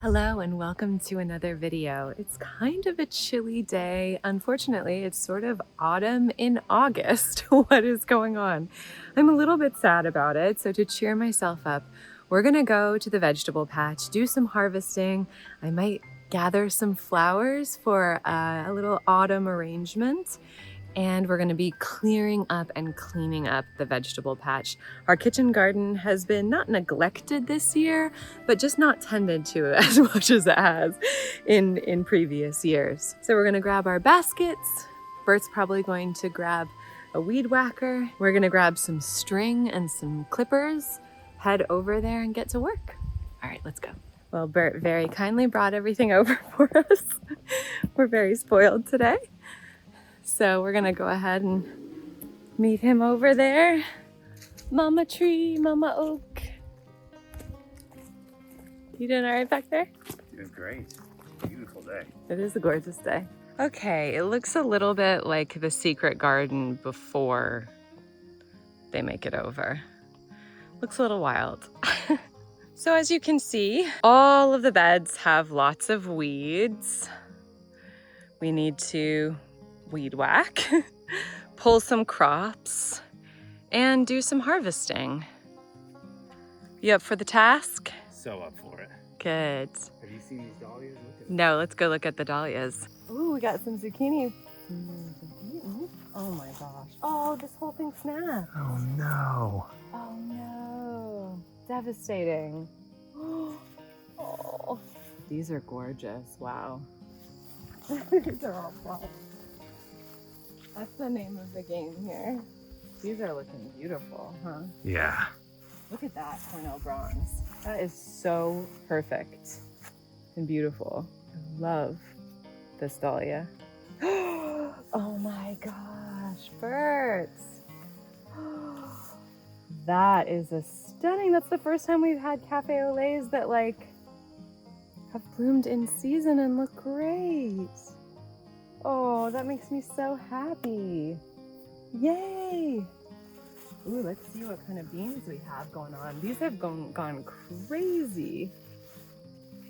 Hello and welcome to another video. It's kind of a chilly day. Unfortunately, it's sort of autumn in August. What is going on? I'm a little bit sad about it. So to cheer myself up, we're gonna go to the vegetable patch, do some harvesting. I might gather some flowers for a little autumn arrangement. And we're gonna be clearing up and cleaning up the vegetable patch. Our kitchen garden has been not neglected this year, but just not tended to as much as it has in previous years. So we're gonna grab our baskets. Bert's probably going to grab a weed whacker. We're gonna grab some string and some clippers, head over there and get to work. All right, let's go. Well, Bert very kindly brought everything over for us. We're very spoiled today. So we're gonna go ahead and meet him over there. Mama tree, mama oak. You doing all right back there? Doing great. Beautiful day. It is a gorgeous day. Okay, it looks a little bit like the secret garden before they make it over. Looks a little wild. So as you can see, all of the beds have lots of weeds. We need to weed whack, pull some crops, and do some harvesting. You up for the task? So up for it. Good. Have you seen these dahlias? Look at No, let's go look at the dahlias. Ooh, we got some zucchini. Oh my gosh. Oh, this whole thing snapped. Oh no. Oh no. Devastating. Oh, these are gorgeous. Wow. These are all plump. That's the name of the game here. These are looking beautiful, huh? Yeah. Look at that Cornell bronze. That is so perfect and beautiful. I love this dahlia. Oh my gosh, birds. That is a stunning, that's the first time we've had cafe au laits that like have bloomed in season and look great. Oh, that makes me so happy. Yay! Ooh, let's see what kind of beans we have going on. These have gone crazy.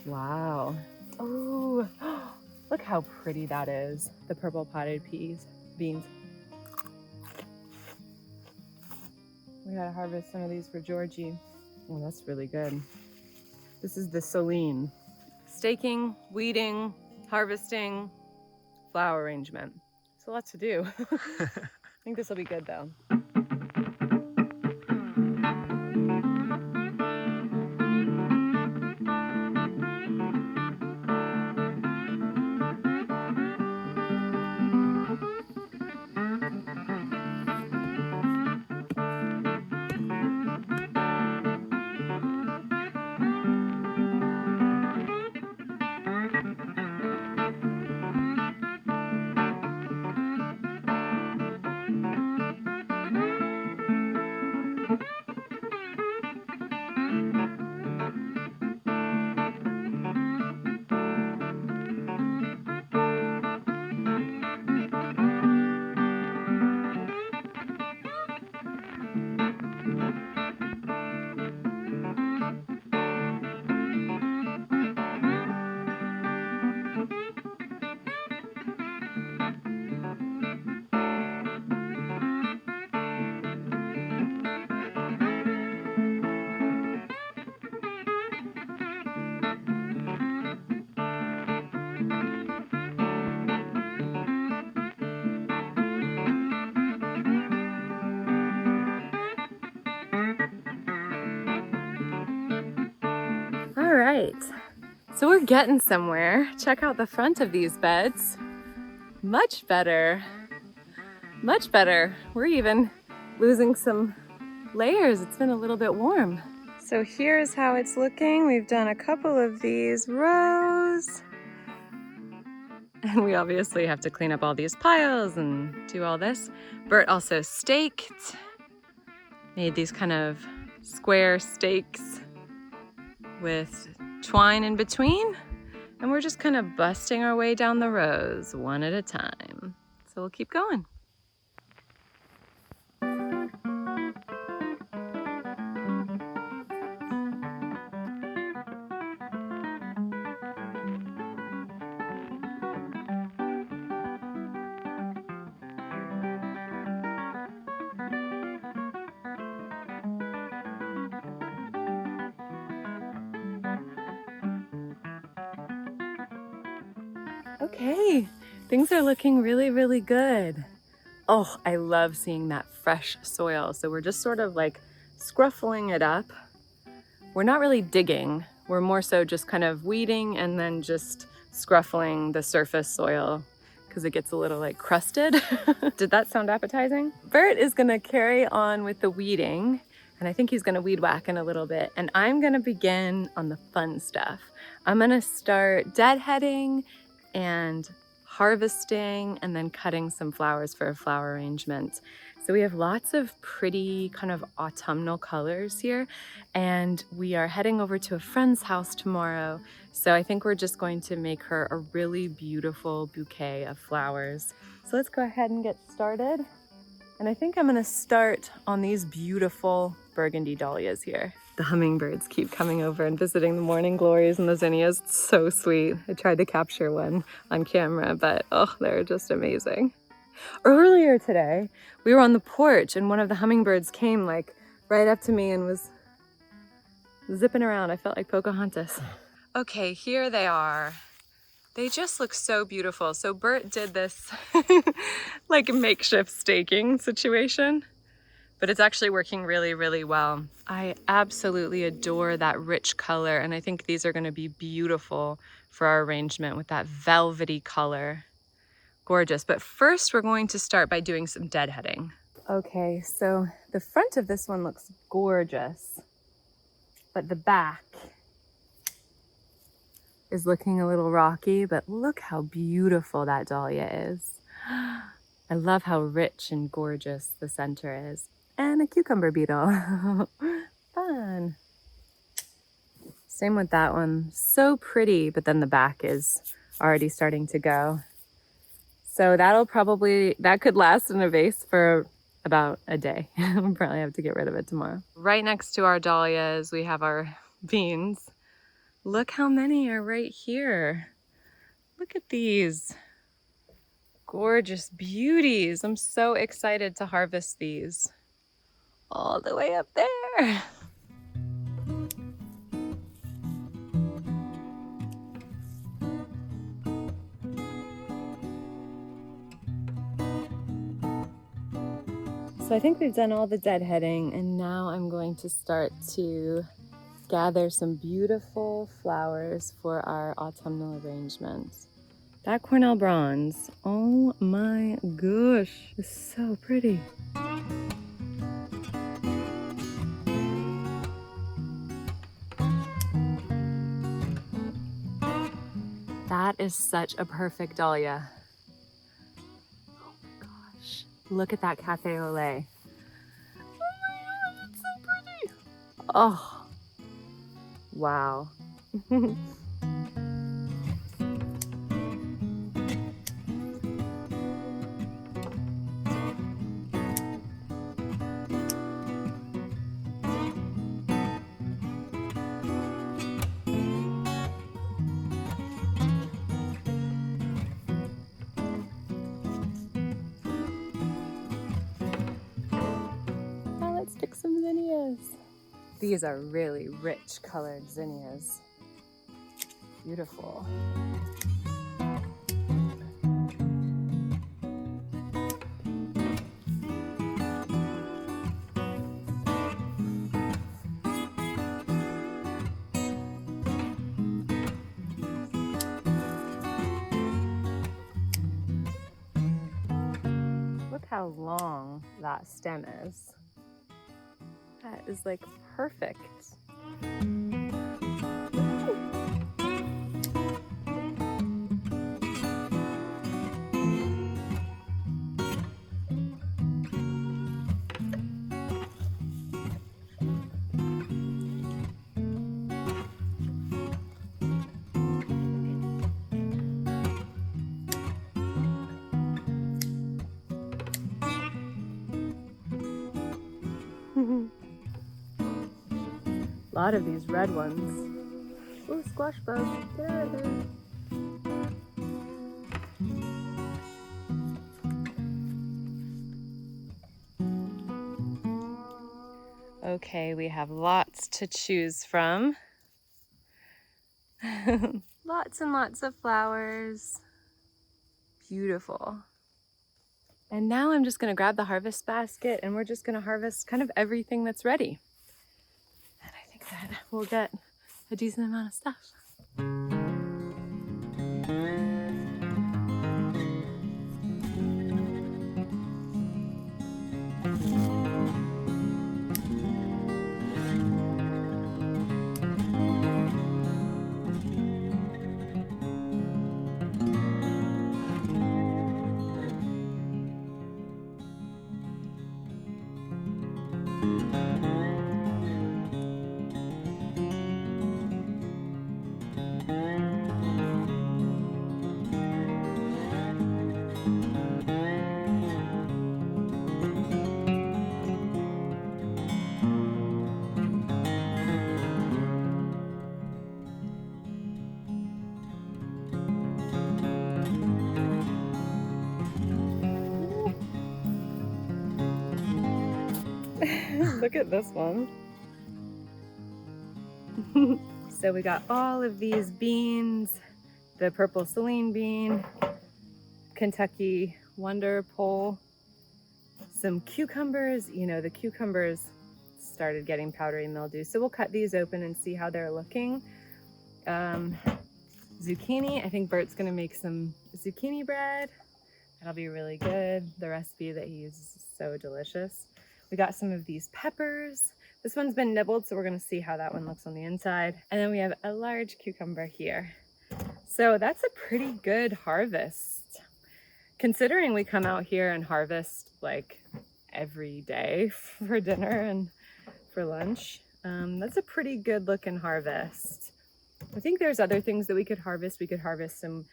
Wow. Oh, look how pretty that is. The purple potted beans. We gotta harvest some of these for Georgie. Oh, that's really good. This is the Celine. Staking, weeding, harvesting, flower arrangement. It's a lot to do. I think this will be good though. All right, so we're getting somewhere. Check out the front of these beds. Much better, much better. We're even losing some layers. It's been a little bit warm. So here's how it's looking. We've done a couple of these rows. And we obviously have to clean up all these piles and do all this. Bert also staked, made these kind of square stakes with twine in between. And we're just kind of busting our way down the rows one at a time. So we'll keep going. Okay, things are looking really, really good. Oh, I love seeing that fresh soil. So we're just sort of like scruffling it up. We're not really digging. We're more so just kind of weeding and then just scruffling the surface soil because it gets a little like crusted. Did that sound appetizing? Bert is gonna carry on with the weeding, and I think he's gonna weed whack in a little bit, and I'm gonna begin on the fun stuff. I'm gonna start deadheading and harvesting and then cutting some flowers for a flower arrangement. So we have lots of pretty kind of autumnal colors here, and we are heading over to a friend's house tomorrow. So I think we're just going to make her a really beautiful bouquet of flowers. So let's go ahead and get started. And I think I'm gonna start on these beautiful burgundy dahlias here. The hummingbirds keep coming over and visiting the morning glories and the zinnias. It's so sweet. I tried to capture one on camera, but oh, they're just amazing. Earlier today, we were on the porch and one of the hummingbirds came like right up to me and was zipping around. I felt like Pocahontas. Okay, here they are. They just look so beautiful. So Bert did this like makeshift staking situation, but it's actually working really, really well. I absolutely adore that rich color, and I think these are gonna be beautiful for our arrangement with that velvety color. Gorgeous. But first we're going to start by doing some deadheading. Okay, so the front of this one looks gorgeous, but the back is looking a little rocky, but look how beautiful that dahlia is. I love how rich and gorgeous the center is. And a cucumber beetle. Fun. Same with that one. So pretty, but then the back is already starting to go. So that could last in a vase for about a day. We'll probably have to get rid of it tomorrow. Right next to our dahlias, we have our beans. Look how many are right here. Look at these gorgeous beauties. I'm so excited to harvest these. All the way up there. So I think we've done all the deadheading, and now I'm going to start to gather some beautiful flowers for our autumnal arrangement. That Cornell bronze, oh my gosh, it's so pretty. That is such a perfect dahlia. Oh my gosh, look at that cafe au lait. Oh my god, it's so pretty. Oh, wow. Let's stick some zinnias. These are really rich colored zinnias. Beautiful. Look how long that stem is. That is like perfect. A lot of these red ones. Ooh, squash bug, get out of there. Okay, we have lots to choose from. Lots and lots of flowers. Beautiful. And now I'm just gonna grab the harvest basket and we're just gonna harvest kind of everything that's ready. And I think that we'll get a decent amount of stuff. Look at this one. So we got all of these beans, the purple Celine bean, Kentucky Wonder Pole, some cucumbers. You know, the cucumbers started getting powdery mildew, so we'll cut these open and see how they're looking. Zucchini, I think Bert's gonna make some zucchini bread. That'll be really good. The recipe that he uses is so delicious. We got some of these peppers. This one's been nibbled, so we're gonna see how that one looks on the inside. And then we have a large cucumber here. So that's a pretty good harvest. Considering we come out here and harvest like every day for dinner and for lunch, that's a pretty good looking harvest. I think there's other things that we could harvest. We could harvest some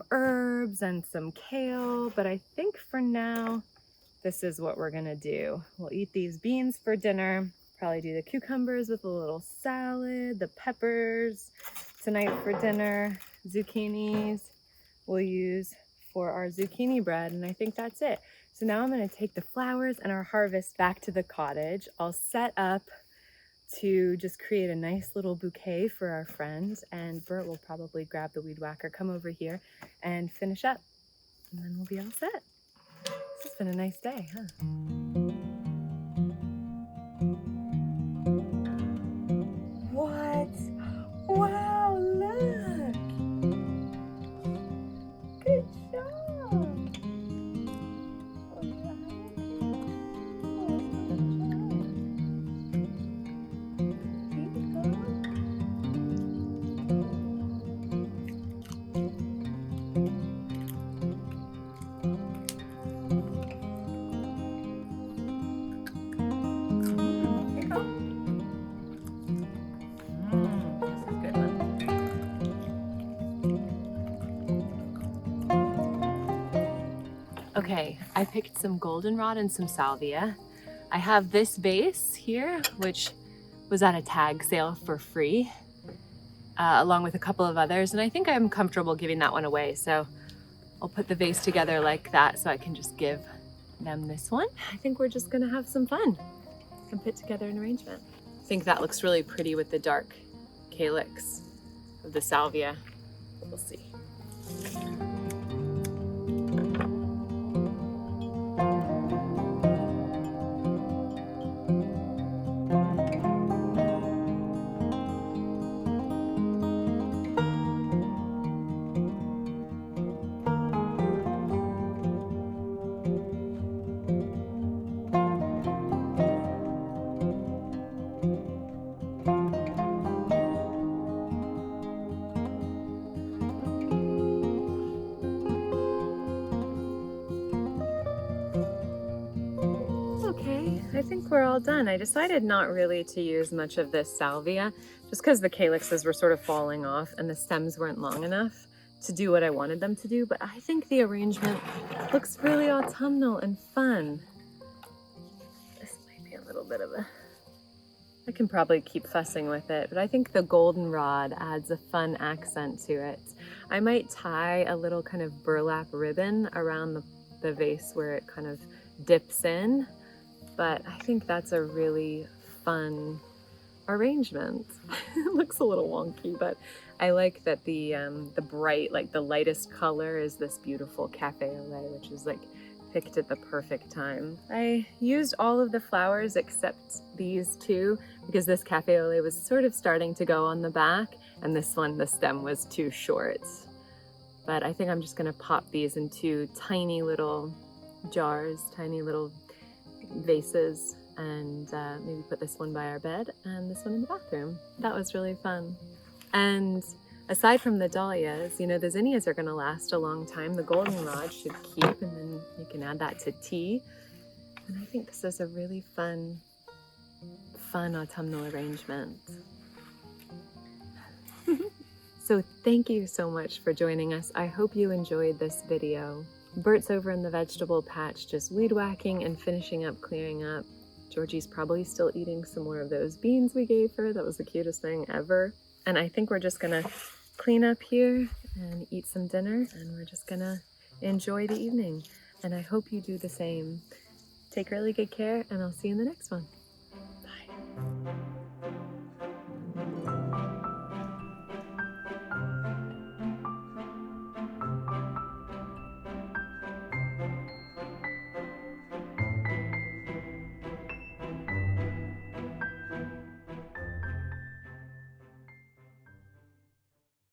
herbs and some kale, but I think for now, this is what we're gonna do. We'll eat these beans for dinner, probably do the cucumbers with a little salad, the peppers tonight for dinner, zucchinis we'll use for our zucchini bread, and I think that's it. So now I'm gonna take the flowers and our harvest back to the cottage. I'll set up to just create a nice little bouquet for our friends, and Bert will probably grab the weed whacker, come over here and finish up, and then we'll be all set. This has been a nice day, huh? What? Wow, look! Good job! Okay, I picked some goldenrod and some salvia. I have this vase here, which was at a tag sale for free, along with a couple of others, and I think I'm comfortable giving that one away, so I'll put the vase together like that so I can just give them this one. I think we're just gonna have some fun and put together an arrangement. I think that looks really pretty with the dark calyx of the salvia. We'll see. Okay, I think we're all done. I decided not really to use much of this salvia just because the calyxes were sort of falling off and the stems weren't long enough to do what I wanted them to do, but I think the arrangement looks really autumnal and fun. This might be a little bit of a... I can probably keep fussing with it, but I think the goldenrod adds a fun accent to it. I might tie a little kind of burlap ribbon around the vase where it kind of dips in, but I think that's a really fun arrangement. It looks a little wonky, but I like that the bright, like the lightest color is this beautiful cafe au lait, which is like picked at the perfect time. I used all of the flowers except these two because this cafe au lait was sort of starting to go on the back, and this one, the stem was too short. But I think I'm just gonna pop these into tiny little jars, tiny little vases, and maybe put this one by our bed and this one in the bathroom. That was really fun. And aside from the dahlias, you know, the zinnias are gonna last a long time. The goldenrod should keep, and then you can add that to tea. And I think this is a really fun autumnal arrangement. So thank you so much for joining us. I hope you enjoyed this video. Bert's over in the vegetable patch just weed whacking and finishing up clearing up. Georgie's probably still eating some more of those beans we gave her. That was the cutest thing ever. And I think we're just gonna clean up here and eat some dinner, and we're just gonna enjoy the evening. And I hope you do the same. Take really good care, and I'll see you in the next one.